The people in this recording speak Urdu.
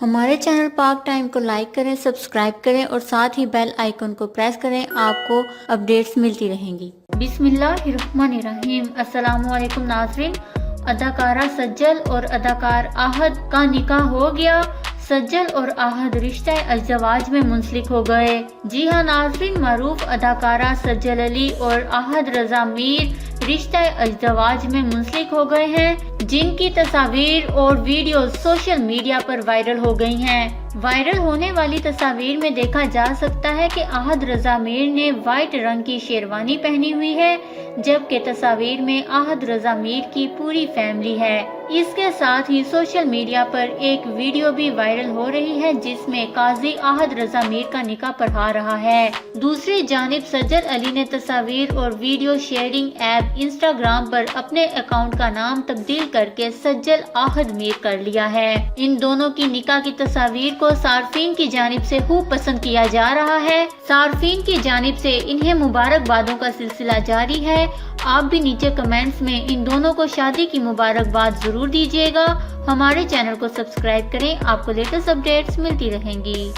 ہمارے چینل پاک ٹائم کو لائک کریں، سبسکرائب کریں اور ساتھ ہی بیل آئیکن کو پریس کریں، آپ کو اپڈیٹس ملتی رہیں گی۔ بسم اللہ الرحمن الرحیم۔ السلام علیکم ناظرین۔ اداکارہ سجل اور اداکار احد کا نکاح ہو گیا۔ سجل اور احد رشتہ ازدواج میں منسلک ہو گئے۔ جی ہاں ناظرین، معروف اداکارہ سجل علی اور احد رضا میر رشتہ ازدواج میں منسلک ہو گئے ہیں، جن کی تصاویر اور ویڈیوز سوشل میڈیا پر وائرل ہو گئی ہیں۔ وائرل ہونے والی تصاویر میں دیکھا جا سکتا ہے کہ احد رضا میر نے وائٹ رنگ کی شیروانی پہنی ہوئی ہے، جبکہ تصاویر میں احد رضا میر کی پوری فیملی ہے۔ اس کے ساتھ ہی سوشل میڈیا پر ایک ویڈیو بھی وائرل ہو رہی ہے، جس میں قاضی احد رضا میر کا نکاح پڑھا رہا ہے۔ دوسری جانب سجل علی نے تصاویر اور ویڈیو شیئرنگ ایپ انسٹاگرام پر اپنے اکاؤنٹ کا نام تبدیل کر کے سجل احد میر کر لیا ہے۔ ان دونوں کی نکاح کی تصاویر کو صارفین کی جانب سے خوب پسند کیا جا رہا ہے۔ صارفین کی جانب سے انہیں مبارکبادوں کا سلسلہ جاری ہے۔ آپ بھی نیچے کمنٹس میں ان دونوں کو شادی کی مبارکباد ضرور دیجیے گا۔ ہمارے چینل کو سبسکرائب کریں، آپ کو لیٹسٹ اپڈیٹس ملتی رہیں گی۔